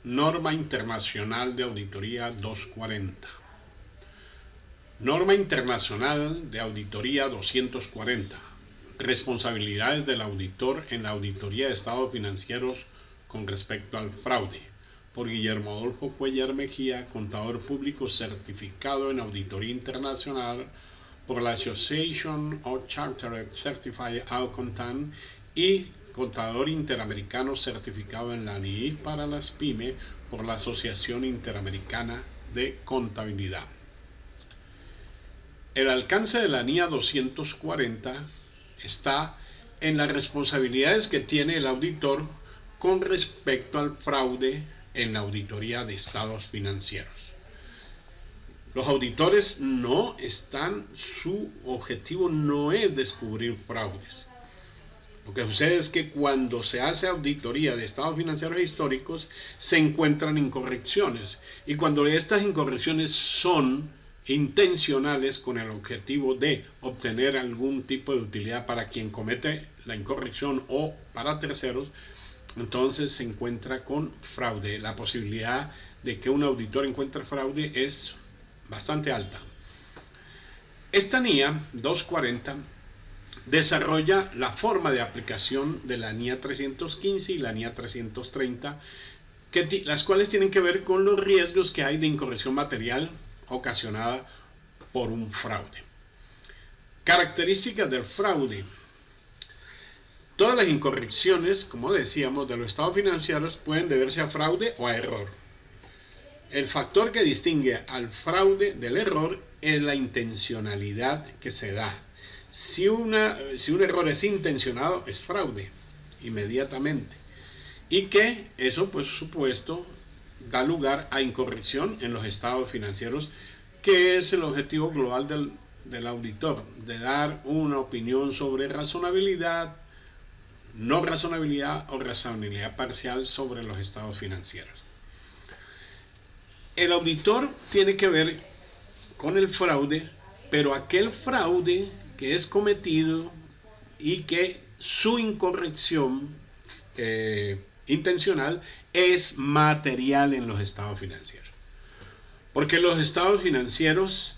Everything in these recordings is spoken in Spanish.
Norma Internacional de Auditoría 240. Norma Internacional de Auditoría 240. Responsabilidades del auditor en la auditoría de estados financieros con respecto al fraude. Por Guillermo Adolfo Cuellar Mejía, contador público certificado en auditoría internacional por la Association of Chartered Certified Accountants y contador interamericano certificado en la ANI para las PYME por la Asociación Interamericana de Contabilidad. El alcance de la NIA 240 está en las responsabilidades que tiene el auditor con respecto al fraude en la auditoría de estados financieros. Los auditores su objetivo no es descubrir fraudes. Lo que sucede es que cuando se hace auditoría de estados financieros históricos se encuentran incorrecciones, y cuando estas incorrecciones son intencionales con el objetivo de obtener algún tipo de utilidad para quien comete la incorrección o para terceros, entonces se encuentra con fraude. La posibilidad de que un auditor encuentre fraude es bastante alta. Esta NIA 240 desarrolla la forma de aplicación de la NIA 315 y la NIA 330, las cuales tienen que ver con los riesgos que hay de incorrección material ocasionada por un fraude. Características del fraude. Todas las incorrecciones, como decíamos, de los estados financieros pueden deberse a fraude o a error. El factor que distingue al fraude del error es la intencionalidad que se da. Si un error es intencionado, es fraude inmediatamente. Y que eso, por supuesto, da lugar a incorrección en los estados financieros, que es el objetivo global del auditor, de dar una opinión sobre razonabilidad, no razonabilidad o razonabilidad parcial sobre los estados financieros. El auditor tiene que ver con el fraude, pero aquel fraude que es cometido y que su incorrección intencional es material en los estados financieros. Porque los estados financieros,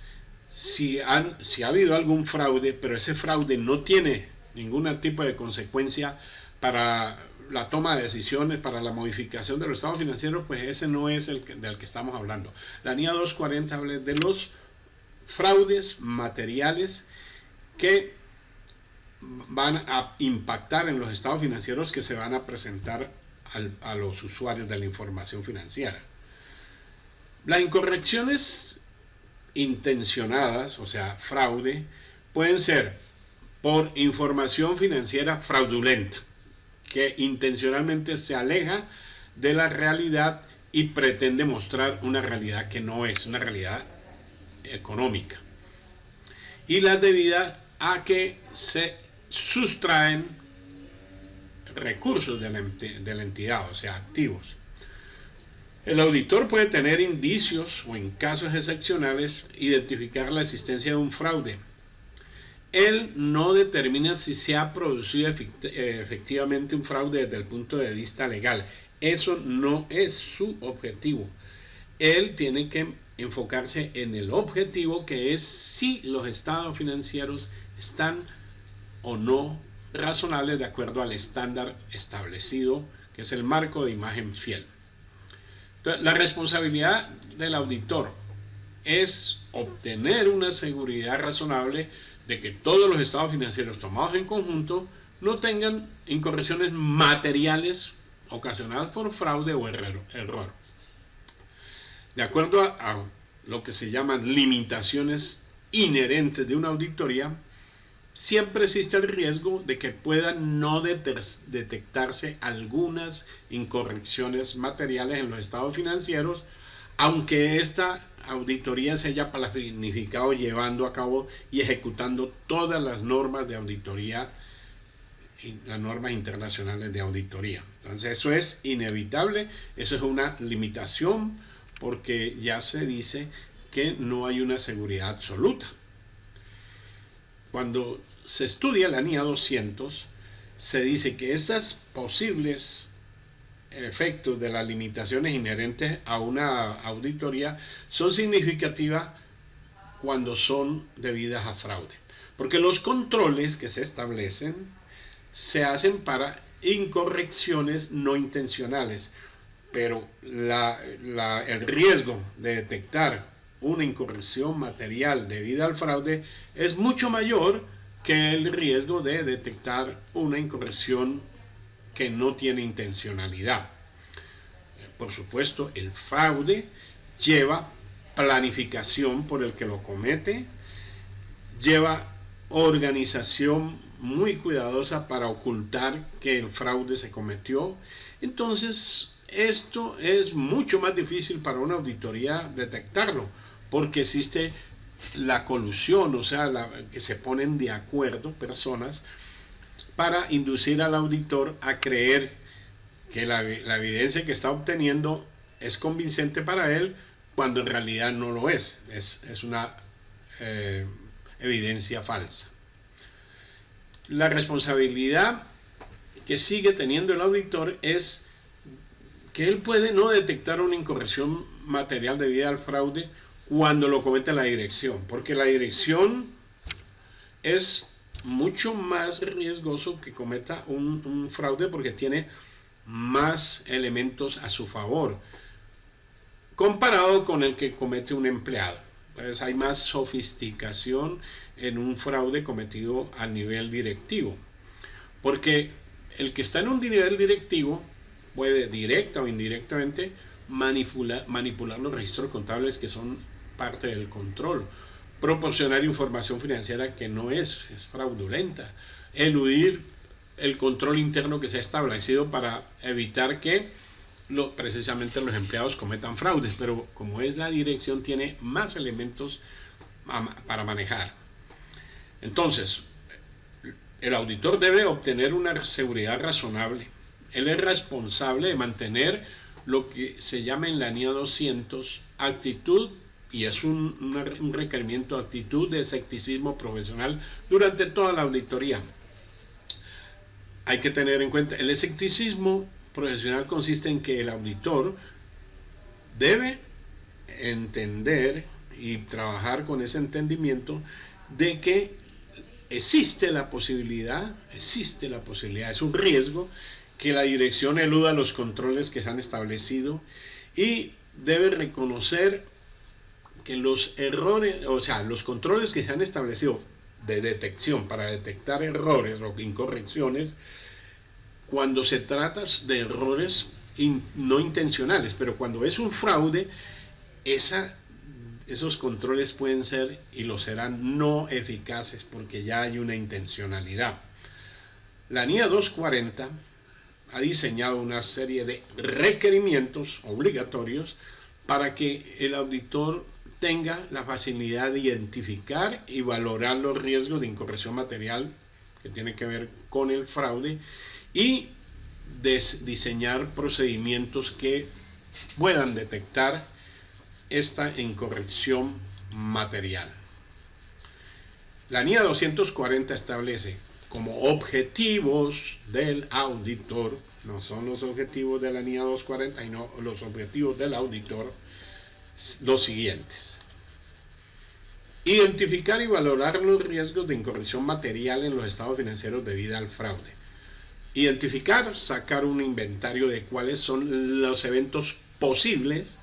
si ha habido algún fraude, pero ese fraude no tiene ningún tipo de consecuencia para la toma de decisiones, para la modificación de los estados financieros, pues ese no es del que estamos hablando. La NIA 240 habla de los fraudes materiales que van a impactar en los estados financieros que se van a presentar a los usuarios de la información financiera. Las incorrecciones intencionadas, o sea, fraude, pueden ser por información financiera fraudulenta, que intencionalmente se aleja de la realidad y pretende mostrar una realidad que no es una realidad económica, y la debida a que se sustraen recursos de la entidad, o sea, activos. El auditor puede tener indicios o, en casos excepcionales, identificar la existencia de un fraude. Él no determina si se ha producido efectivamente un fraude desde el punto de vista legal. Eso no es su objetivo. Él tiene que enfocarse en el objetivo, que es si los estados financieros están o no razonables de acuerdo al estándar establecido, que es el marco de imagen fiel. Entonces, la responsabilidad del auditor es obtener una seguridad razonable de que todos los estados financieros tomados en conjunto no tengan incorrecciones materiales ocasionadas por fraude o error. De acuerdo a lo que se llaman limitaciones inherentes de una auditoría, siempre existe el riesgo de que puedan no detectarse algunas incorrecciones materiales en los estados financieros, aunque esta auditoría se haya planificado llevando a cabo y ejecutando todas las normas de auditoría, las normas internacionales de auditoría. Entonces eso es inevitable, eso es una limitación, porque ya se dice que no hay una seguridad absoluta. Cuando se estudia la NIA 200, se dice que estas posibles efectos de las limitaciones inherentes a una auditoría son significativas cuando son debidas a fraude. Porque los controles que se establecen se hacen para incorrecciones no intencionales, pero el riesgo de detectar una incorrección material debida al fraude es mucho mayor que el riesgo de detectar una incorrección que no tiene intencionalidad. Por supuesto, el fraude lleva planificación por el que lo comete, lleva organización muy cuidadosa para ocultar que el fraude se cometió. Entonces, esto es mucho más difícil para una auditoría detectarlo, porque existe la colusión, o sea, que se ponen de acuerdo personas para inducir al auditor a creer que la evidencia que está obteniendo es convincente para él, cuando en realidad no lo es una evidencia falsa. La responsabilidad que sigue teniendo el auditor es que él puede no detectar una incorrección material debida al fraude cuando lo comete la dirección, porque la dirección es mucho más riesgoso que cometa un fraude, porque tiene más elementos a su favor comparado con el que comete un empleado. Pues hay más sofisticación en un fraude cometido a nivel directivo, porque el que está en un nivel directivo puede directa o indirectamente manipular los registros contables que son parte del control, proporcionar información financiera que no es fraudulenta, eludir el control interno que se ha establecido para evitar que precisamente los empleados cometan fraudes, pero como es la dirección, tiene más elementos para manejar. Entonces, el auditor debe obtener una seguridad razonable. Él es responsable de mantener lo que se llama en la NIA 200 actitud, y es un requerimiento de actitud de escepticismo profesional durante toda la auditoría. Hay que tener en cuenta, el escepticismo profesional consiste en que el auditor debe entender y trabajar con ese entendimiento de que existe la posibilidad, es un riesgo que la dirección eluda los controles que se han establecido, y debe reconocer que los errores, o sea, los controles que se han establecido de detección para detectar errores o incorrecciones, cuando se trata de errores no intencionales, pero cuando es un fraude, esos controles pueden ser y lo serán no eficaces, porque ya hay una intencionalidad. La NIA 240 ha diseñado una serie de requerimientos obligatorios para que el auditor tenga la facilidad de identificar y valorar los riesgos de incorrección material que tiene que ver con el fraude, y diseñar procedimientos que puedan detectar esta incorrección material. La NIA 240 establece como objetivos del auditor, no son los objetivos de la NIA 240, sino los objetivos del auditor, los siguientes: identificar y valorar los riesgos de incorrección material en los estados financieros debido al fraude. Identificar, sacar un inventario de cuáles son los eventos posibles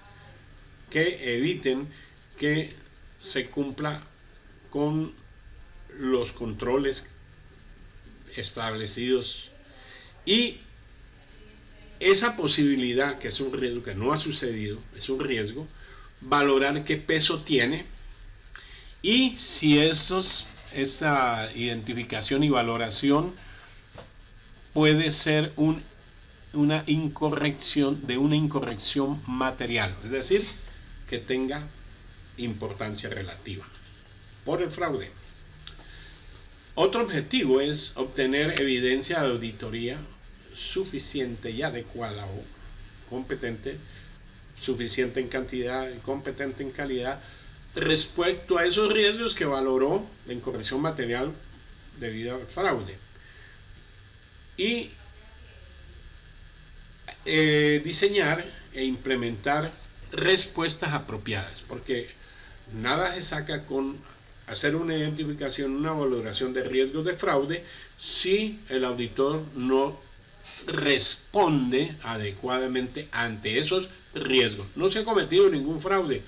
que eviten que se cumpla con los controles establecidos, y esa posibilidad, que es un riesgo que no ha sucedido, es un riesgo, valorar qué peso tiene, y si esta identificación y valoración puede ser una incorrección material, es decir, que tenga importancia relativa por el fraude. Otro objetivo es obtener evidencia de auditoría suficiente y adecuada o competente, suficiente en cantidad y competente en calidad, respecto a esos riesgos que valoró la incorrección material debido al fraude. Y diseñar e implementar respuestas apropiadas, porque nada se saca con hacer una identificación, una valoración de riesgos de fraude si el auditor no responde adecuadamente ante esos riesgos. No se ha cometido ningún fraude,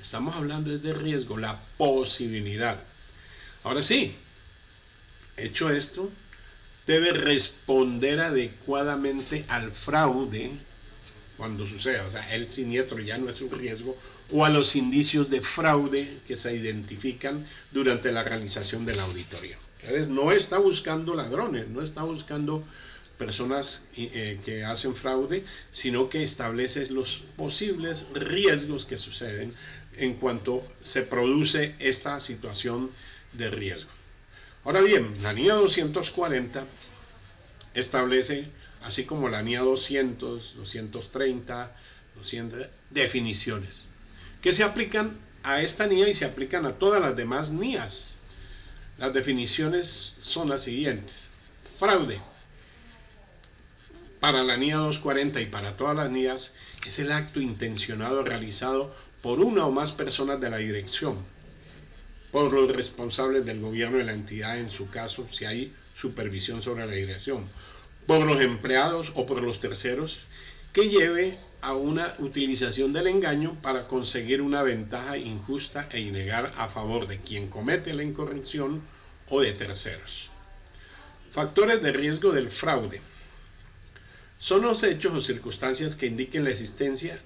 estamos hablando de riesgo, la posibilidad. Ahora sí, hecho esto, debe responder adecuadamente al fraude cuando suceda, o sea, el siniestro ya no es un riesgo, o a los indicios de fraude que se identifican durante la realización de la auditoría. Entonces, no está buscando ladrones, no está buscando personas que hacen fraude, sino que establece los posibles riesgos que suceden en cuanto se produce esta situación de riesgo. Ahora bien, la NIA 240 establece, así como la NIA 200, 230, 200, definiciones que se aplican a esta NIA y se aplican a todas las demás NIAs. Las definiciones son las siguientes. Fraude, para la NIA 240 y para todas las NIAs, es el acto intencionado realizado por una o más personas de la dirección, por los responsables del gobierno de la entidad, en su caso, si hay supervisión sobre la dirección, por los empleados o por los terceros, que lleve a una utilización del engaño para conseguir una ventaja injusta e ilegal a favor de quien comete la incorrección o de terceros. Factores de riesgo del fraude. Son los hechos o circunstancias que indiquen la existencia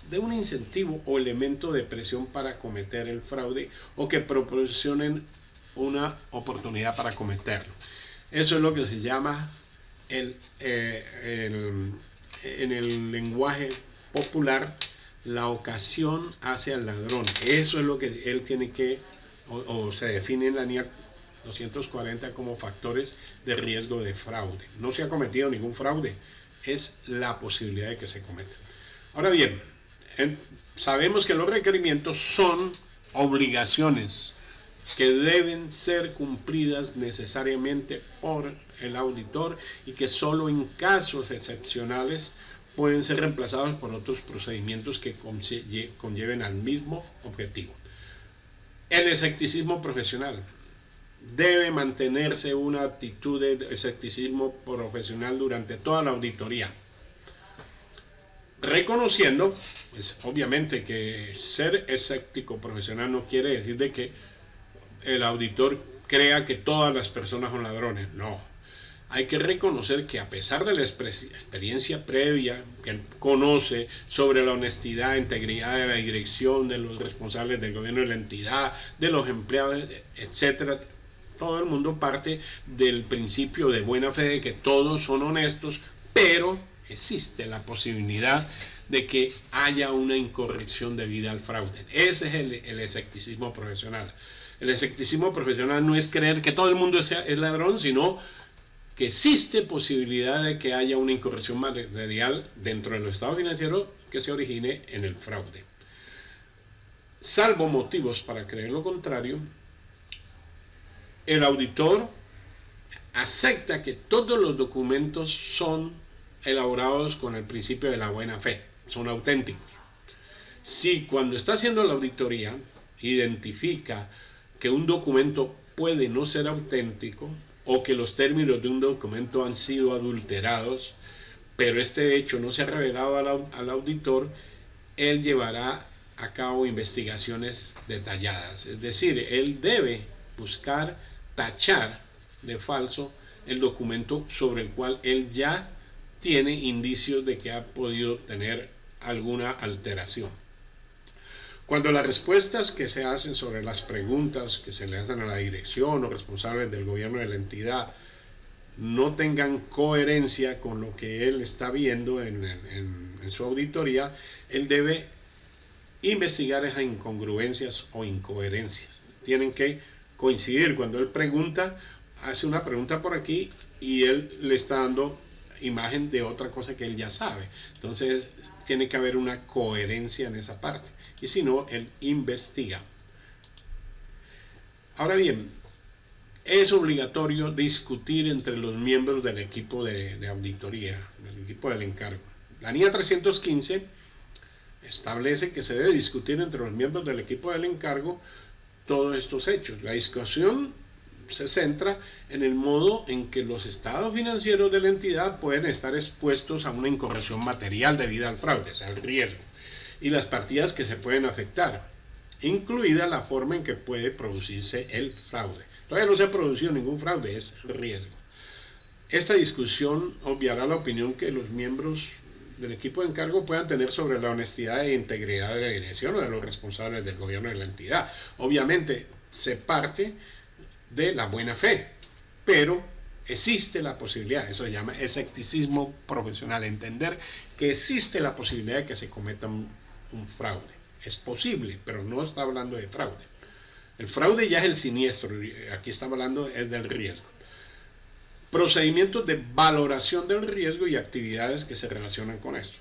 de un incentivo o elemento de presión para cometer el fraude o que proporcionen una oportunidad para cometerlo. Eso es lo que se llama en el lenguaje popular la ocasión hace al ladrón. Eso es lo que él tiene que, o se define en la NIA 240 como factores de riesgo de fraude. No se ha cometido ningún fraude, es la posibilidad de que se cometa. Ahora bien, sabemos que los requerimientos son obligaciones que deben ser cumplidas necesariamente por el auditor y que solo en casos excepcionales pueden ser reemplazados por otros procedimientos que conlleven al mismo objetivo. El escepticismo profesional. Debe mantenerse una actitud de escepticismo profesional durante toda la auditoría, reconociendo, pues, obviamente, que ser escéptico profesional no quiere decir de que el auditor crea que todas las personas son ladrones. No, hay que reconocer que a pesar de la experiencia previa que él conoce sobre la honestidad, integridad de la dirección, de los responsables del gobierno de la entidad, de los empleados, etcétera, todo el mundo parte del principio de buena fe de que todos son honestos, pero existe la posibilidad de que haya una incorrección debida al fraude. Ese es el escepticismo profesional. El escepticismo profesional no es creer que todo el mundo es ladrón, sino que existe posibilidad de que haya una incorrección material dentro de los estados financieros que se origine en el fraude. Salvo motivos para creer lo contrario, el auditor acepta que todos los documentos son elaborados con el principio de la buena fe, son auténticos. Si cuando está haciendo la auditoría identifica que un documento puede no ser auténtico o que los términos de un documento han sido adulterados, pero este hecho no se ha revelado al auditor, él llevará a cabo investigaciones detalladas. Es decir, él debe buscar tachar de falso el documento sobre el cual él ya tiene indicios de que ha podido tener alguna alteración. Cuando las respuestas que se hacen sobre las preguntas que se le hacen a la dirección o responsables del gobierno de la entidad no tengan coherencia con lo que él está viendo en su auditoría, él debe investigar esas incongruencias o incoherencias. Tienen que coincidir. Cuando él pregunta, hace una pregunta por aquí y él le está dando imagen de otra cosa que él ya sabe. Entonces tiene que haber una coherencia en esa parte. Y si no, él investiga. Ahora bien, es obligatorio discutir entre los miembros del equipo de auditoría, del equipo del encargo. La NIA 315 establece que se debe discutir entre los miembros del equipo del encargo todos estos hechos. La discusión se centra en el modo en que los estados financieros de la entidad pueden estar expuestos a una incorrección material debida al fraude, o sea, al riesgo, y las partidas que se pueden afectar, incluida la forma en que puede producirse el fraude. Todavía no se ha producido ningún fraude, es riesgo. Esta discusión obviará la opinión que los miembros del equipo de encargo puedan tener sobre la honestidad e integridad de la dirección o de los responsables del gobierno de la entidad. Obviamente se parte de la buena fe, pero existe la posibilidad, eso se llama escepticismo profesional, entender que existe la posibilidad de que se cometa un fraude. Es posible, pero no está hablando de fraude. El fraude ya es el siniestro, aquí estamos hablando del riesgo. Procedimientos de valoración del riesgo y actividades que se relacionan con esto.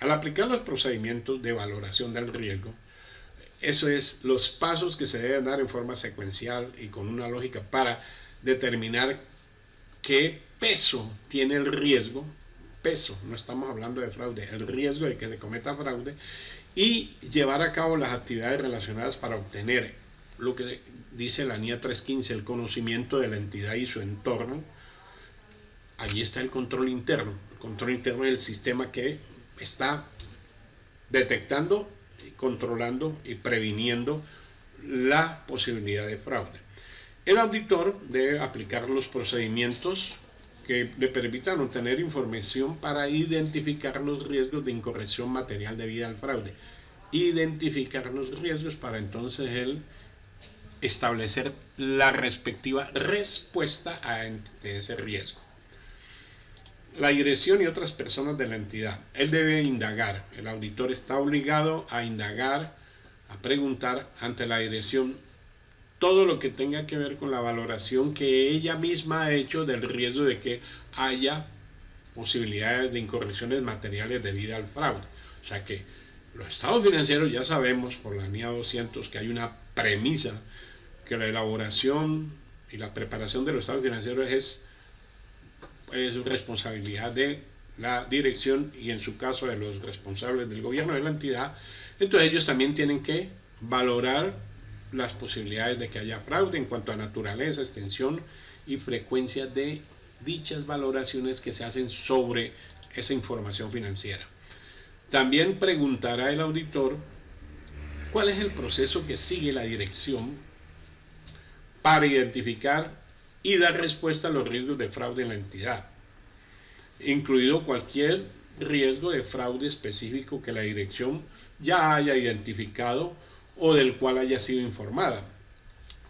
Al aplicar los procedimientos de valoración del riesgo, eso es los pasos que se deben dar en forma secuencial y con una lógica para determinar qué peso tiene el riesgo, peso, no estamos hablando de fraude, el riesgo de que se cometa fraude, y llevar a cabo las actividades relacionadas para obtener lo que dice la NIA 315, el conocimiento de la entidad y su entorno. Allí está el control interno. El control interno es el sistema que está detectando, controlando y previniendo la posibilidad de fraude. El auditor debe aplicar los procedimientos que le permitan obtener información para identificar los riesgos de incorrección material debida al fraude. Identificar los riesgos para entonces él establecer la respectiva respuesta ante ese riesgo. La dirección y otras personas de la entidad. Él debe indagar. El auditor está obligado a indagar, a preguntar ante la dirección todo lo que tenga que ver con la valoración que ella misma ha hecho del riesgo de que haya posibilidades de incorrecciones materiales debido al fraude. O sea que los estados financieros ya sabemos por la NIA 200 que hay una premisa que la elaboración y la preparación de los estados financieros es responsabilidad de la dirección y en su caso de los responsables del gobierno de la entidad. Entonces ellos también tienen que valorar las posibilidades de que haya fraude en cuanto a naturaleza, extensión y frecuencia de dichas valoraciones que se hacen sobre esa información financiera. También preguntará el auditor cuál es el proceso que sigue la dirección para identificar y dar respuesta a los riesgos de fraude en la entidad, incluido cualquier riesgo de fraude específico que la dirección ya haya identificado o del cual haya sido informada.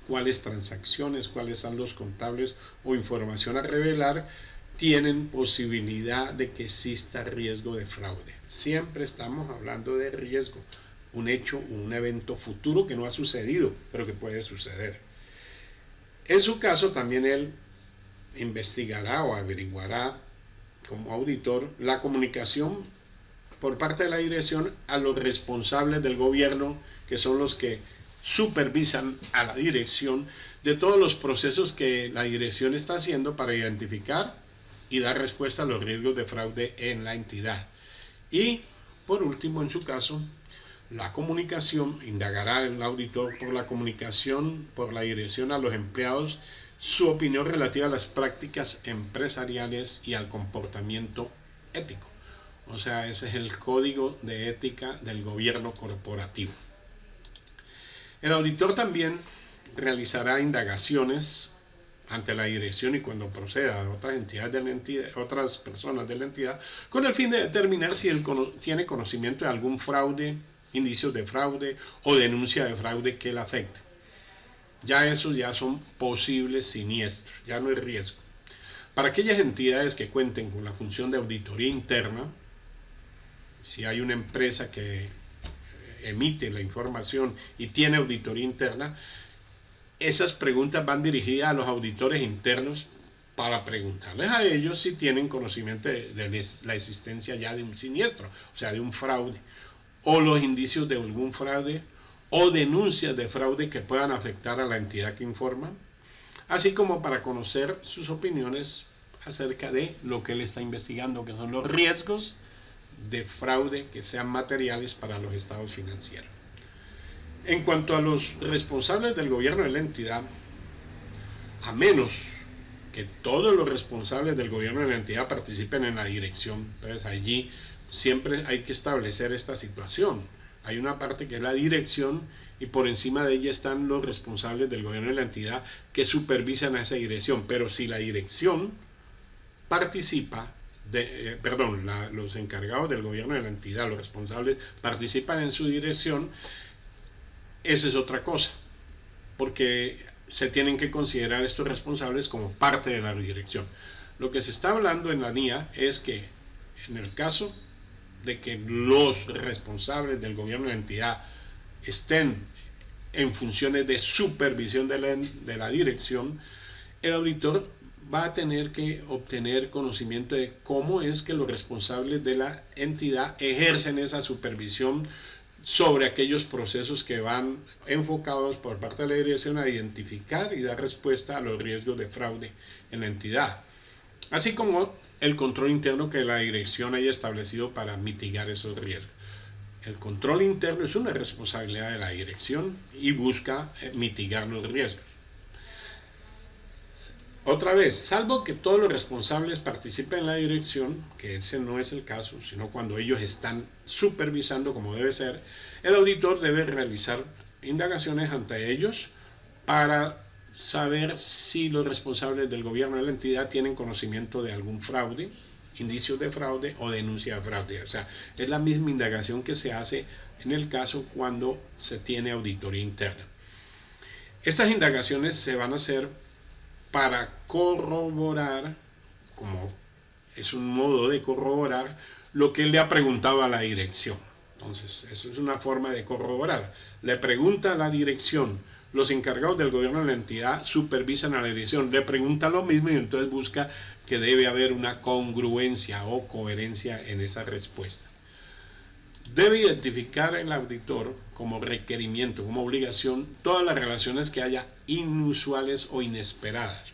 Cuáles transacciones, cuáles saldos contables o información a revelar tienen posibilidad de que exista riesgo de fraude. Siempre estamos hablando de riesgo, un hecho, un evento futuro que no ha sucedido, pero que puede suceder. En su caso, también él investigará o averiguará como auditor la comunicación por parte de la dirección a los responsables del gobierno, que son los que supervisan a la dirección de todos los procesos que la dirección está haciendo para identificar y dar respuesta a los riesgos de fraude en la entidad. Y, por último, en su caso, la comunicación, indagará el auditor por la comunicación por la dirección a los empleados su opinión relativa a las prácticas empresariales y al comportamiento ético. O sea, ese es el código de ética del gobierno corporativo. El auditor también realizará indagaciones ante la dirección y cuando proceda a otras entidades de la entidad, otras personas de la entidad, con el fin de determinar si él tiene conocimiento de algún fraude, indicios de fraude o denuncia de fraude que le afecte. Ya esos ya son posibles siniestros, ya no es riesgo. Para aquellas entidades que cuenten con la función de auditoría interna, si hay una empresa que emite la información y tiene auditoría interna, esas preguntas van dirigidas a los auditores internos para preguntarles a ellos si tienen conocimiento de la existencia ya de un siniestro, o sea, de un fraude, o los indicios de algún fraude, o denuncias de fraude que puedan afectar a la entidad que informa, así como para conocer sus opiniones acerca de lo que él está investigando, que son los riesgos de fraude que sean materiales para los estados financieros. En cuanto a los responsables del gobierno de la entidad, a menos que todos los responsables del gobierno de la entidad participen en la dirección, entonces allí siempre hay que establecer esta situación. Hay una parte que es la dirección y por encima de ella están los responsables del gobierno de la entidad que supervisan a esa dirección. Pero si la dirección participa, los encargados del gobierno de la entidad, los responsables, participan en su dirección, esa es otra cosa, porque se tienen que considerar estos responsables como parte de la dirección. Lo que se está hablando en la NIA es que en el caso de que los responsables del gobierno de la entidad estén en funciones de supervisión de la dirección, el auditor va a tener que obtener conocimiento de cómo es que los responsables de la entidad ejercen esa supervisión sobre aquellos procesos que van enfocados por parte de la dirección a identificar y dar respuesta a los riesgos de fraude en la entidad, así como el control interno que la dirección haya establecido para mitigar esos riesgos. El control interno es una responsabilidad de la dirección y busca mitigar los riesgos. Otra vez, salvo que todos los responsables participen en la dirección, que ese no es el caso, sino cuando ellos están supervisando como debe ser, el auditor debe realizar indagaciones ante ellos para saber si los responsables del gobierno de la entidad tienen conocimiento de algún fraude, indicios de fraude o denuncia de fraude. O sea, es la misma indagación que se hace en el caso cuando se tiene auditoría interna. Estas indagaciones se van a hacer para corroborar, como es un modo de corroborar, lo que él le ha preguntado a la dirección. Entonces, eso es una forma de corroborar. Le pregunta a la dirección, los encargados del gobierno de la entidad supervisan a la dirección, le pregunta lo mismo y entonces busca que debe haber una congruencia o coherencia en esa respuesta. Debe identificar el auditor como requerimiento, como obligación, todas las relaciones que haya inusuales o inesperadas.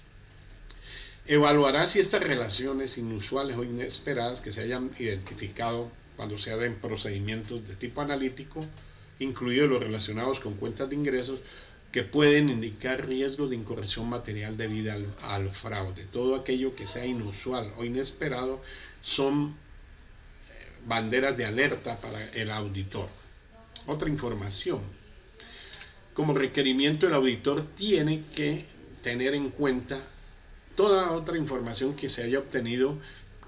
Evaluará si estas relaciones inusuales o inesperadas que se hayan identificado cuando se hagan procedimientos de tipo analítico, incluidos los relacionados con cuentas de ingresos, que pueden indicar riesgos de incorrección material debida al fraude. Todo aquello que sea inusual o inesperado son banderas de alerta para el auditor. Otra información. Como requerimiento, el auditor tiene que tener en cuenta toda otra información que se haya obtenido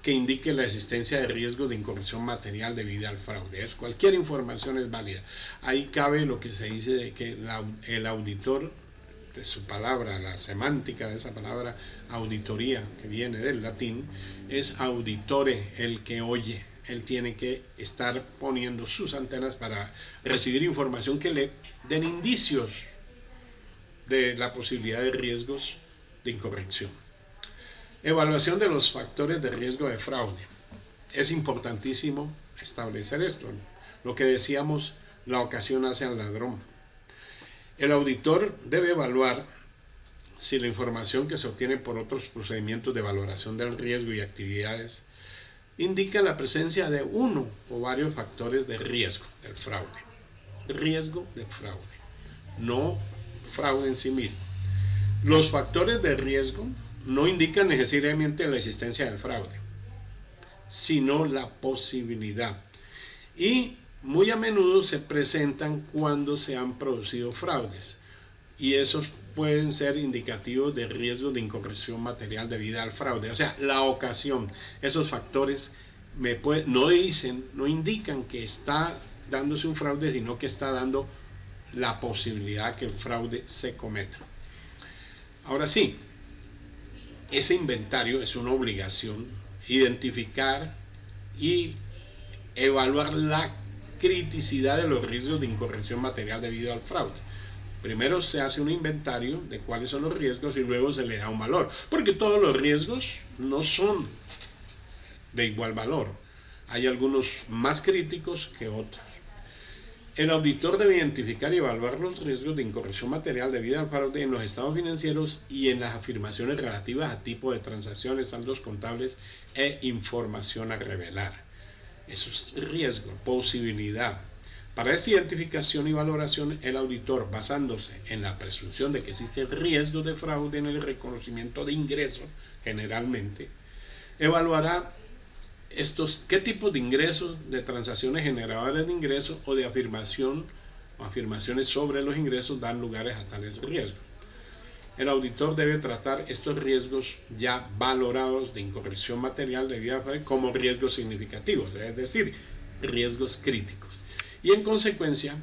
que indique la existencia de riesgo de incorrección material debida al fraude. Cualquier información es válida. Ahí cabe lo que se dice de que el auditor, de su palabra, la semántica de esa palabra auditoría, que viene del latín, es auditore, el que oye. Él tiene que estar poniendo sus antenas para recibir información que le den indicios de la posibilidad de riesgos de incorrección. Evaluación de los factores de riesgo de fraude. Es importantísimo establecer esto. Lo que decíamos, la ocasión hace al ladrón. El auditor debe evaluar si la información que se obtiene por otros procedimientos de valoración del riesgo y actividades indica la presencia de uno o varios factores de riesgo del fraude. Riesgo de fraude, no fraude en sí mismo. Los factores de riesgo no indican necesariamente la existencia del fraude, sino la posibilidad. Y muy a menudo se presentan cuando se han producido fraudes. Y esos pueden ser indicativos de riesgo de incorrección material debida al fraude. O sea, la ocasión, esos factores no indican que está dándose un fraude, sino que está dando la posibilidad que el fraude se cometa. Ahora sí, ese inventario es una obligación, identificar y evaluar la criticidad de los riesgos de incorrección material debido al fraude. Primero se hace un inventario de cuáles son los riesgos y luego se le da un valor, porque todos los riesgos no son de igual valor. Hay algunos más críticos que otros. El auditor debe identificar y evaluar los riesgos de incorrección material debida al fraude en los estados financieros y en las afirmaciones relativas a tipo de transacciones, saldos contables e información a revelar. Eso es riesgo, posibilidad. Para esta identificación y valoración, el auditor, basándose en la presunción de que existe riesgo de fraude en el reconocimiento de ingresos, generalmente, evaluará qué tipo de ingresos, de transacciones generadoras de ingresos o de afirmaciones sobre los ingresos dan lugares a tales riesgos. El auditor debe tratar estos riesgos ya valorados de incorrección material debida a como riesgos significativos, es decir, riesgos críticos. Y en consecuencia,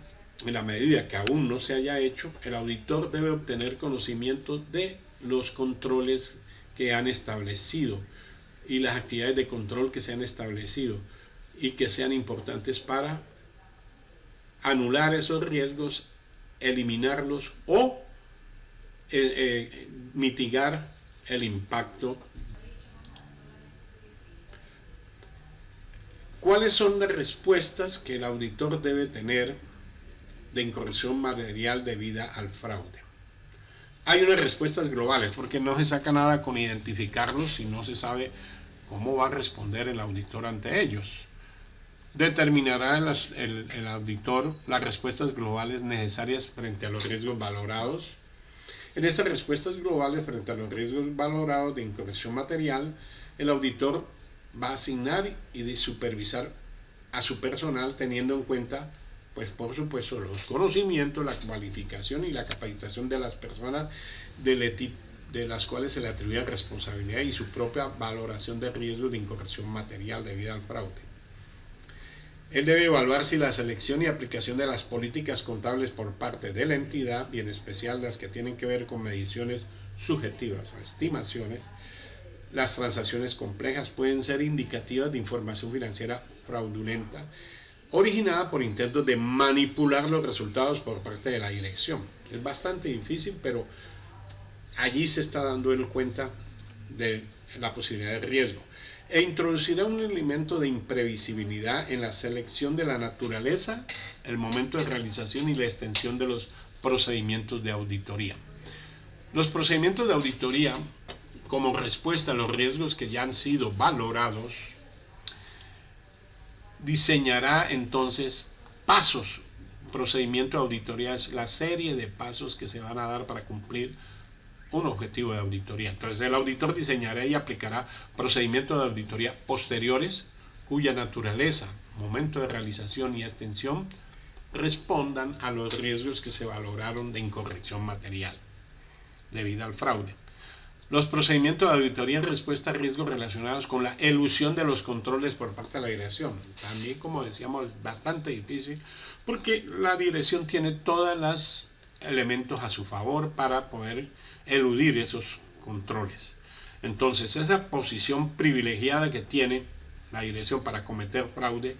en la medida que aún no se haya hecho, el auditor debe obtener conocimiento de los controles que han establecido y las actividades de control que se han establecido y que sean importantes para anular esos riesgos, eliminarlos o mitigar el impacto. ¿Cuáles son las respuestas que el auditor debe tener de incorrección material debida al fraude? Hay unas respuestas globales, porque no se saca nada con identificarlos si no se sabe cómo va a responder el auditor ante ellos. Determinará el auditor las respuestas globales necesarias frente a los riesgos valorados. En estas respuestas globales frente a los riesgos valorados de incorrección material, el auditor va a asignar y supervisar a su personal teniendo en cuenta, pues por supuesto, los conocimientos, la cualificación y la capacitación de las personas de las cuales se le atribuye responsabilidad y su propia valoración de riesgos de incorrección material debido al fraude. Él debe evaluar si la selección y aplicación de las políticas contables por parte de la entidad, y en especial las que tienen que ver con mediciones subjetivas o estimaciones, las transacciones complejas pueden ser indicativas de información financiera fraudulenta, originada por intentos de manipular los resultados por parte de la dirección. Es bastante difícil, pero allí se está dando él cuenta de la posibilidad de riesgo. E introducirá un elemento de imprevisibilidad en la selección de la naturaleza, el momento de realización y la extensión de los procedimientos de auditoría. Los procedimientos de auditoría, como respuesta a los riesgos que ya han sido valorados, diseñará entonces pasos. Procedimiento de auditoría es la serie de pasos que se van a dar para cumplir un objetivo de auditoría. Entonces el auditor diseñará y aplicará procedimientos de auditoría posteriores cuya naturaleza, momento de realización y extensión respondan a los riesgos que se valoraron de incorrección material debido al fraude. Los procedimientos de auditoría en respuesta a riesgos relacionados con la elusión de los controles por parte de la dirección. También, como decíamos, es bastante difícil porque la dirección tiene todos los elementos a su favor para poder eludir esos controles. Entonces, esa posición privilegiada que tiene la dirección para cometer fraude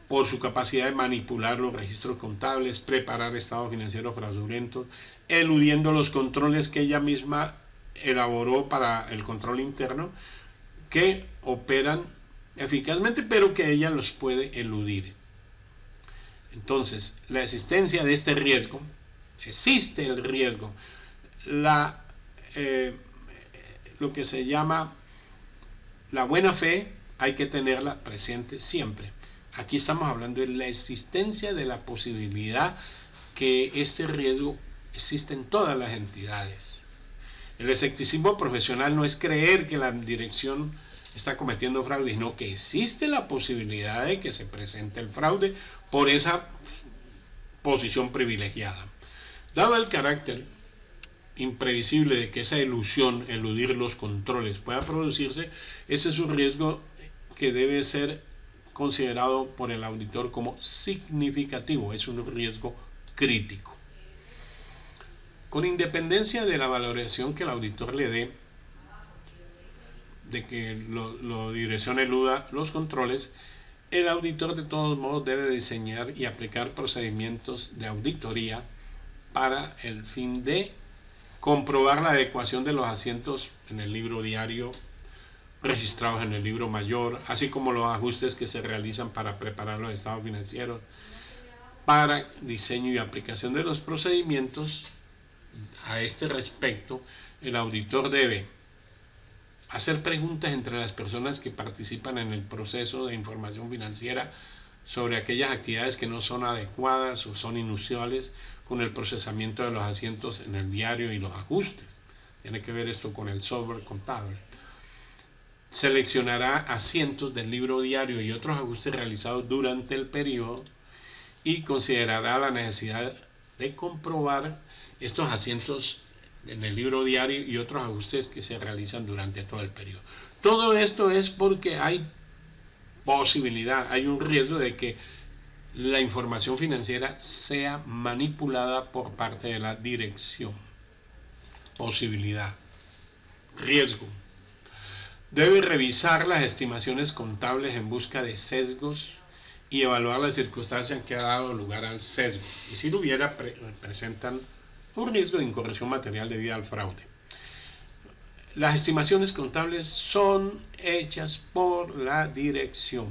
por su capacidad de manipular los registros contables, preparar estados financieros fraudulentos, eludiendo los controles que ella misma elaboró para el control interno, que operan eficazmente, pero que ella los puede eludir. Entonces, la existencia de este riesgo, existe el riesgo, lo que se llama la buena fe, hay que tenerla presente siempre. Aquí estamos hablando de la existencia de la posibilidad que este riesgo existe en todas las entidades. El escepticismo profesional no es creer que la dirección está cometiendo fraude, sino que existe la posibilidad de que se presente el fraude por esa posición privilegiada. Dado el carácter imprevisible de que esa elusión, eludir los controles, pueda producirse, ese es un riesgo que debe ser considerado por el auditor como significativo, es un riesgo crítico. Con independencia de la valoración que el auditor le dé de que la dirección eluda los controles, el auditor de todos modos debe diseñar y aplicar procedimientos de auditoría para el fin de comprobar la adecuación de los asientos en el libro diario registrados en el libro mayor, así como los ajustes que se realizan para preparar los estados financieros. Para diseño y aplicación de los procedimientos a este respecto, el auditor debe hacer preguntas entre las personas que participan en el proceso de información financiera sobre aquellas actividades que no son adecuadas o son inusuales con el procesamiento de los asientos en el diario y los ajustes. Tiene que ver esto con el software contable. Seleccionará asientos del libro diario y otros ajustes realizados durante el periodo y considerará la necesidad de comprobar estos asientos en el libro diario y otros ajustes que se realizan durante todo el periodo. Todo esto es porque hay posibilidad, hay un riesgo de que la información financiera sea manipulada por parte de la dirección. Posibilidad, riesgo. Debe revisar las estimaciones contables en busca de sesgos y evaluar las circunstancias que ha dado lugar al sesgo. Y si lo hubiera, presentan un riesgo de incorrección material debido al fraude. Las estimaciones contables son hechas por la dirección.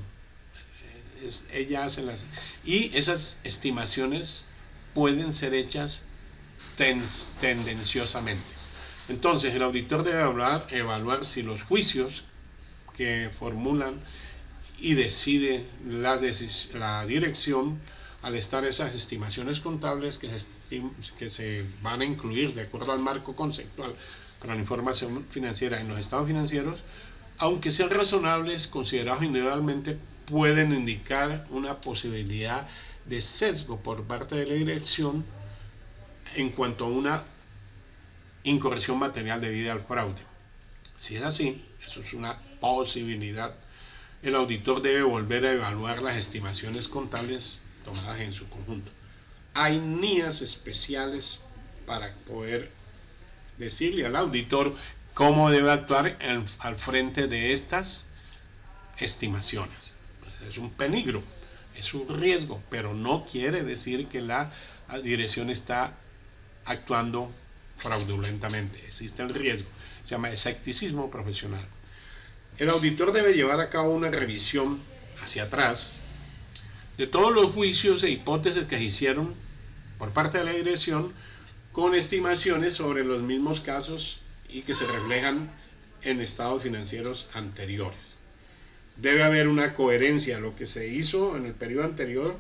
Ella hace y esas estimaciones pueden ser hechas tendenciosamente. Entonces, el auditor debe evaluar si los juicios que formulan y decide la dirección, al estar esas estimaciones contables que se van a incluir de acuerdo al marco conceptual para la información financiera en los estados financieros, aunque sean razonables, considerados individualmente, pueden indicar una posibilidad de sesgo por parte de la dirección en cuanto a una incorrección material debida al fraude. Si es así, eso es una posibilidad. El auditor debe volver a evaluar las estimaciones contables tomadas en su conjunto. Hay NIAs especiales para poder decirle al auditor cómo debe actuar al frente de estas estimaciones. Es un peligro, es un riesgo, pero no quiere decir que la dirección está actuando fraudulentamente. Existe el riesgo, se llama escepticismo profesional. El auditor debe llevar a cabo una revisión hacia atrás de todos los juicios e hipótesis que se hicieron por parte de la dirección con estimaciones sobre los mismos casos y que se reflejan en estados financieros anteriores. Debe haber una coherencia. Lo que se hizo en el periodo anterior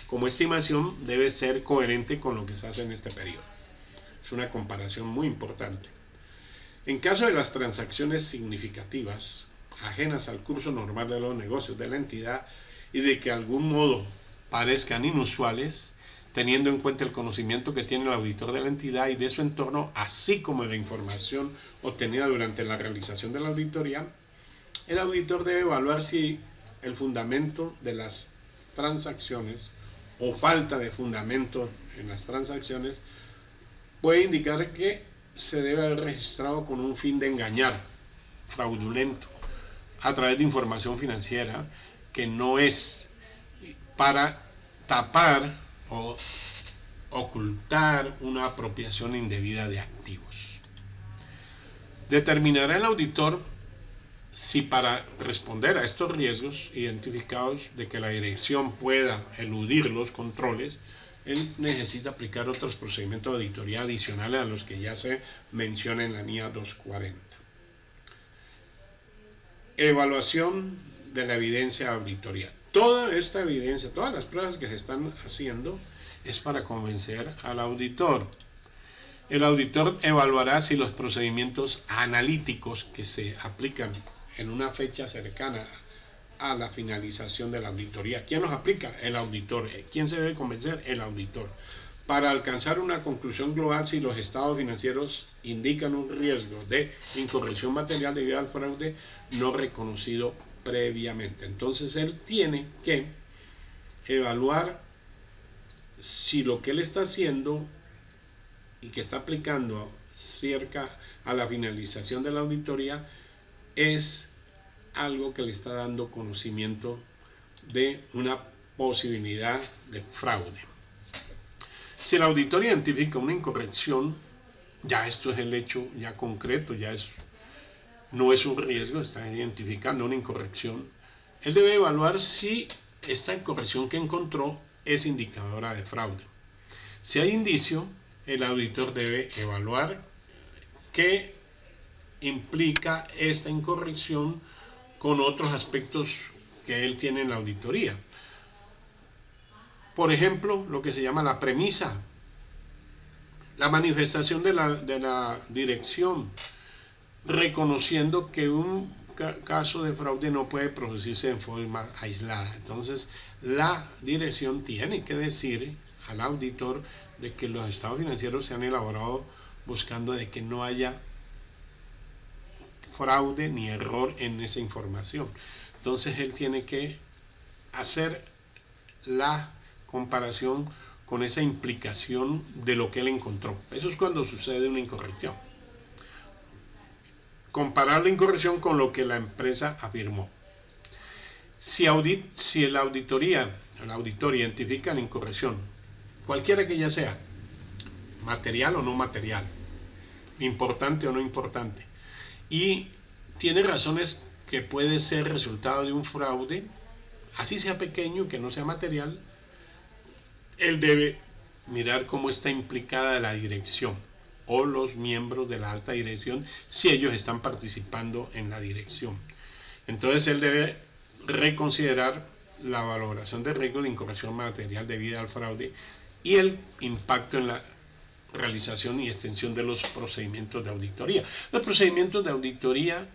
como estimación debe ser coherente con lo que se hace en este periodo. Es una comparación muy importante. En caso de las transacciones significativas, ajenas al curso normal de los negocios de la entidad y de que de algún modo parezcan inusuales, teniendo en cuenta el conocimiento que tiene el auditor de la entidad y de su entorno, así como la información obtenida durante la realización de la auditoría, el auditor debe evaluar si el fundamento de las transacciones o falta de fundamento en las transacciones puede indicar que se debe haber registrado con un fin de engañar, fraudulento, a través de información financiera que no es para tapar o ocultar una apropiación indebida de activos. Determinará el auditor si para responder a estos riesgos identificados de que la dirección pueda eludir los controles, él necesita aplicar otros procedimientos de auditoría adicionales a los que ya se menciona en la NIA 240. Evaluación de la evidencia de auditoría. Toda esta evidencia, todas las pruebas que se están haciendo es para convencer al auditor. El auditor evaluará si los procedimientos analíticos que se aplican en una fecha cercana a la finalización de la auditoría. ¿Quién los aplica? El auditor. ¿Quién se debe convencer? El auditor. Para alcanzar una conclusión global si los estados financieros indican un riesgo de incorrección material debido al fraude no reconocido previamente. Entonces él tiene que evaluar si lo que él está haciendo y que está aplicando cerca a la finalización de la auditoría es algo que le está dando conocimiento de una posibilidad de fraude. Si el auditor identifica una incorrección, ya esto es el hecho ya concreto, no es un riesgo, está identificando una incorrección. Él debe evaluar si esta incorrección que encontró es indicadora de fraude. Si hay indicio, el auditor debe evaluar que implica esta incorrección con otros aspectos que él tiene en la auditoría. Por ejemplo, lo que se llama la premisa, la manifestación de la dirección, reconociendo que un caso de fraude no puede producirse en forma aislada. Entonces, la dirección tiene que decir al auditor de que los estados financieros se han elaborado buscando de que no haya fraude ni error en esa información. Entonces, él tiene que hacer la comparación con esa implicación de lo que él encontró. Eso es cuando sucede una incorrección. Comparar la incorrección con lo que la empresa afirmó. Si el auditor identifica la incorrección, cualquiera que ella sea, material o no material, importante o no importante, y tiene razones que puede ser resultado de un fraude, así sea pequeño, que no sea material, él debe mirar cómo está implicada la dirección o los miembros de la alta dirección si ellos están participando en la dirección. Entonces él debe reconsiderar la valoración de riesgo de incorrección material debida al fraude y el impacto en la realización y extensión de los procedimientos de auditoría. Los procedimientos de auditoría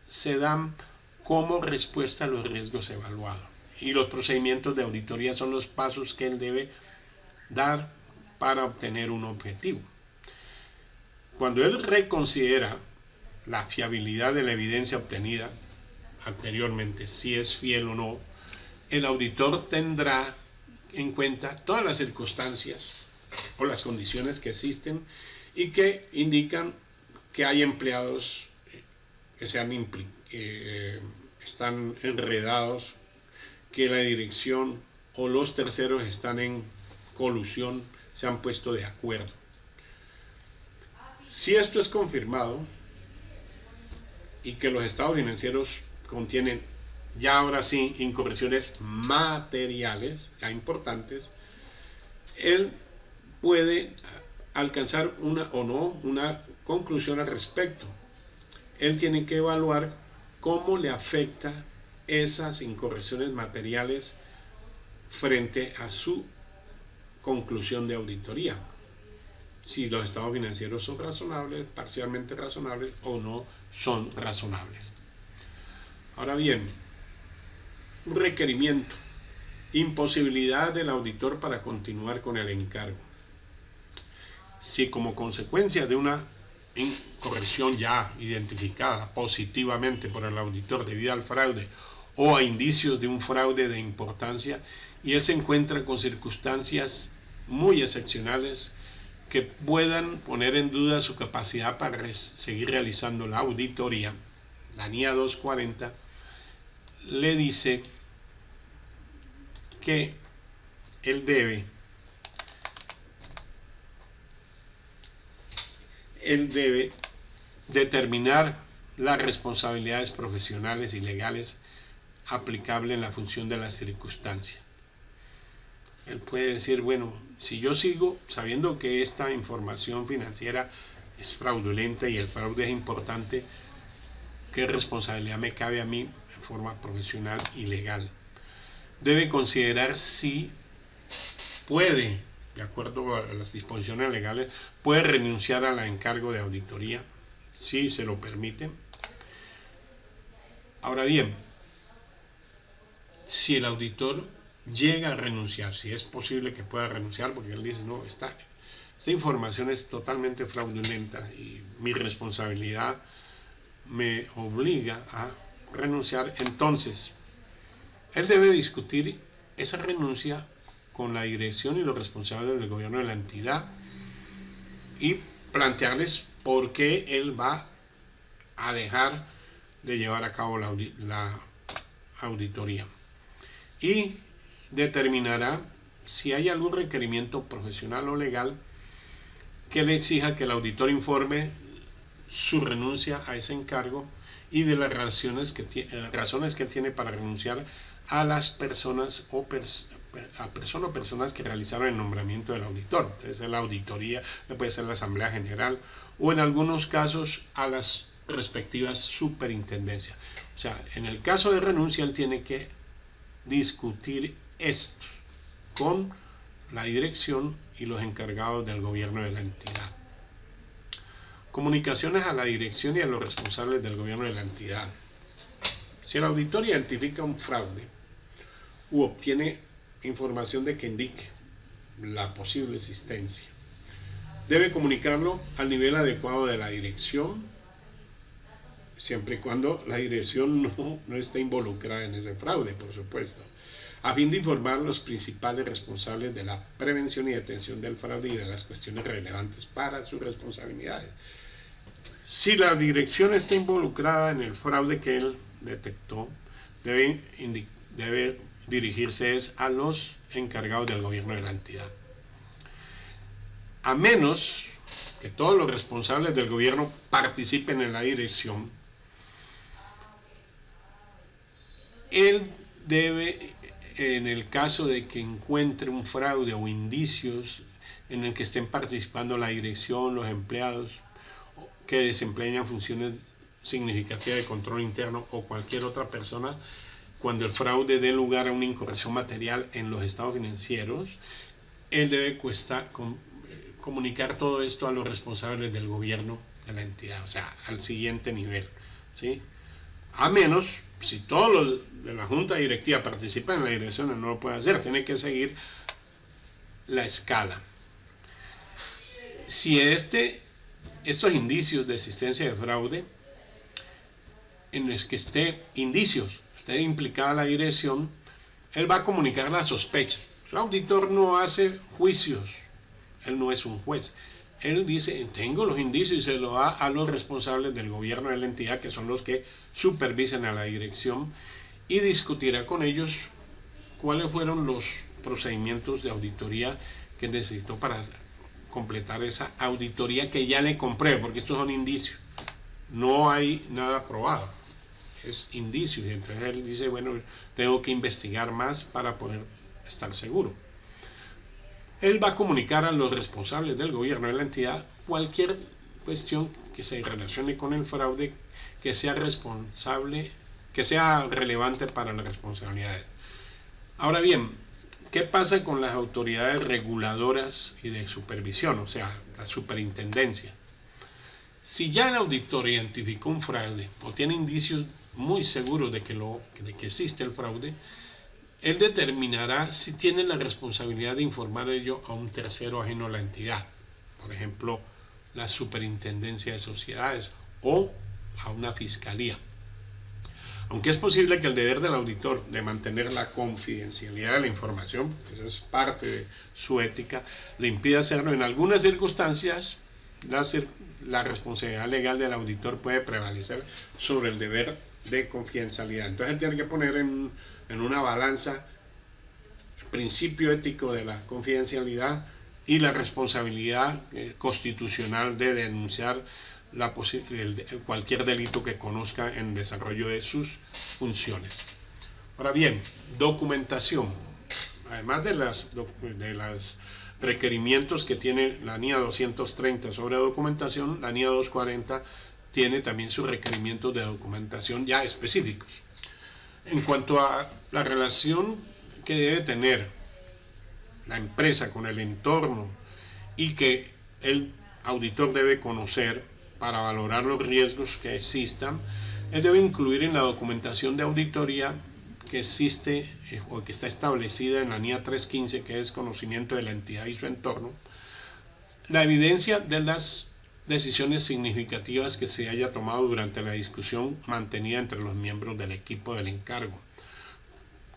se dan como respuesta a los riesgos evaluados y los procedimientos de auditoría son los pasos que él debe dar para obtener un objetivo. Cuando él reconsidera la fiabilidad de la evidencia obtenida anteriormente, si es fiel o no, el auditor tendrá en cuenta todas las circunstancias o las condiciones que existen y que indican que hay empleados que están enredados, que la dirección o los terceros están en colusión, se han puesto de acuerdo. Si esto es confirmado y que los estados financieros contienen ya ahora sí incorrecciones materiales, ya importantes, él puede alcanzar una conclusión al respecto. Él tiene que evaluar cómo le afecta esas incorrecciones materiales frente a su conclusión de auditoría. Si los estados financieros son razonables, parcialmente razonables o no son razonables. Ahora bien, un requerimiento, imposibilidad del auditor para continuar con el encargo. Si como consecuencia de una incorrección ya identificada positivamente por el auditor debido al fraude o a indicios de un fraude de importancia y él se encuentra con circunstancias muy excepcionales que puedan poner en duda su capacidad para seguir realizando la auditoría, la NIA 240 le dice que él debe determinar las responsabilidades profesionales y legales aplicables en la función de la circunstancia. Él puede decir, bueno, si yo sigo sabiendo que esta información financiera es fraudulenta y el fraude es importante, ¿qué responsabilidad me cabe a mí en forma profesional y legal? Debe considerar si puede, de acuerdo a las disposiciones legales, puede renunciar al encargo de auditoría, si se lo permiten. Ahora bien, si el auditor llega a renunciar, si es posible que pueda renunciar, porque él dice, no, esta información es totalmente fraudulenta y mi responsabilidad me obliga a renunciar, entonces él debe discutir esa renuncia con la dirección y los responsables del gobierno de la entidad y plantearles por qué él va a dejar de llevar a cabo la auditoría y determinará si hay algún requerimiento profesional o legal que le exija que el auditor informe su renuncia a ese encargo y de las razones que tiene para renunciar a las personas o personas que realizaron el nombramiento del auditor. Puede ser la auditoría, puede ser la Asamblea General o en algunos casos a las respectiva superintendencia. O sea, en el caso de renuncia, él tiene que discutir esto con la dirección y los encargados del gobierno de la entidad. Comunicaciones a la dirección y a los responsables del gobierno de la entidad. Si el auditor identifica un fraude u obtiene información de que indique la posible existencia, debe comunicarlo al nivel adecuado de la dirección, siempre y cuando la dirección no esté involucrada en ese fraude, por supuesto, a fin de informar a los principales responsables de la prevención y detención del fraude y de las cuestiones relevantes para sus responsabilidades. Si la dirección está involucrada en el fraude que él detectó, debe dirigirse a los encargados del gobierno de la entidad. A menos que todos los responsables del gobierno participen en la dirección, él debe, en el caso de que encuentre un fraude o indicios en el que estén participando la dirección, los empleados que desempeñan funciones significativas de control interno o cualquier otra persona, cuando el fraude dé lugar a una incorrección material en los estados financieros, él debe comunicar todo esto a los responsables del gobierno de la entidad, o sea, al siguiente nivel, ¿sí? A menos, si todos los de la junta directiva participan en la dirección, él no lo puede hacer, tiene que seguir la escala. Si estos indicios de existencia de fraude, en los que esté implicada la dirección, él va a comunicar la sospecha. El auditor no hace juicios, él no es un juez. Él dice, tengo los indicios, y se lo da a los responsables del gobierno de la entidad, que son los que supervisan a la dirección, y discutirá con ellos cuáles fueron los procedimientos de auditoría que necesitó para completar esa auditoría que ya le compré, porque estos son indicios. No hay nada probado, es indicios. Y entonces él dice, bueno, tengo que investigar más para poder estar seguro. Él va a comunicar a los responsables del gobierno de la entidad cualquier cuestión que se relacione con el fraude que sea relevante para las responsabilidades. Ahora bien, ¿qué pasa con las autoridades reguladoras y de supervisión, o sea, la superintendencia? Si ya el auditor identificó un fraude o tiene indicios muy seguros de que existe el fraude, él determinará si tiene la responsabilidad de informar de ello a un tercero ajeno a la entidad, por ejemplo, la superintendencia de sociedades o a una fiscalía. Aunque es posible que el deber del auditor de mantener la confidencialidad de la información, pues es parte de su ética, le impida hacerlo, en algunas circunstancias la responsabilidad legal del auditor puede prevalecer sobre el deber de confidencialidad. Entonces él tiene que poner en una balanza el principio ético de la confidencialidad y la responsabilidad constitucional de denunciar cualquier delito que conozca en desarrollo de sus funciones. Ahora bien, documentación. Además de los requerimientos que tiene la NIA 230 sobre documentación, la NIA 240 tiene también sus requerimientos de documentación ya específicos. En cuanto a la relación que debe tener la empresa con el entorno y que el auditor debe conocer para valorar los riesgos que existan, él debe incluir en la documentación de auditoría que existe o que está establecida en la NIA 315, que es conocimiento de la entidad y su entorno, la evidencia de las decisiones significativas que se haya tomado durante la discusión mantenida entre los miembros del equipo del encargo,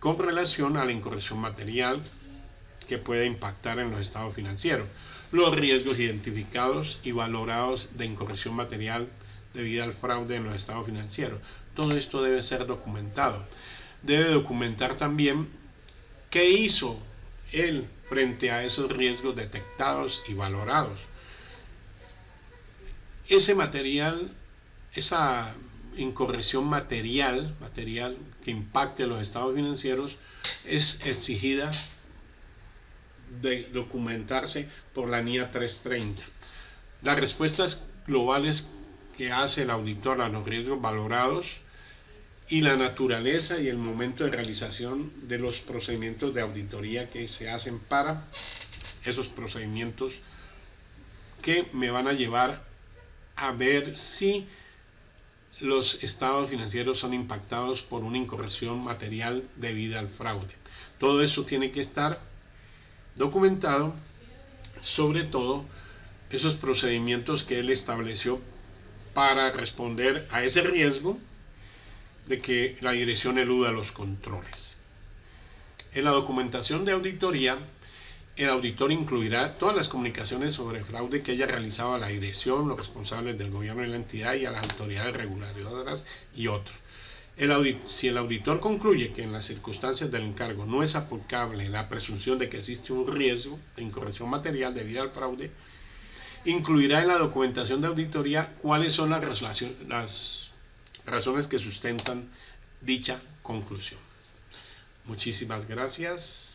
con relación a la incorrección material que puede impactar en los estados financieros, los riesgos identificados y valorados de incorrección material debido al fraude en los estados financieros. Todo esto debe ser documentado. Debe documentar también qué hizo él frente a esos riesgos detectados y valorados. Ese material, esa incorrección material que impacte los estados financieros, es exigida de documentarse por la NIA 330. Las respuestas globales que hace el auditor a los riesgos valorados y la naturaleza y el momento de realización de los procedimientos de auditoría que se hacen para esos procedimientos que me van a llevar a ver si los estados financieros son impactados por una incorrección material debida al fraude. Todo eso tiene que estar documentado, sobre todo esos procedimientos que él estableció para responder a ese riesgo de que la dirección eluda los controles. En la documentación de auditoría, el auditor incluirá todas las comunicaciones sobre fraude que haya realizado a la dirección, los responsables del gobierno de la entidad y a las autoridades reguladoras y otros. Si el auditor concluye que en las circunstancias del encargo no es aplicable la presunción de que existe un riesgo de incorrección material debido al fraude, incluirá en la documentación de auditoría cuáles son las razones que sustentan dicha conclusión. Muchísimas gracias.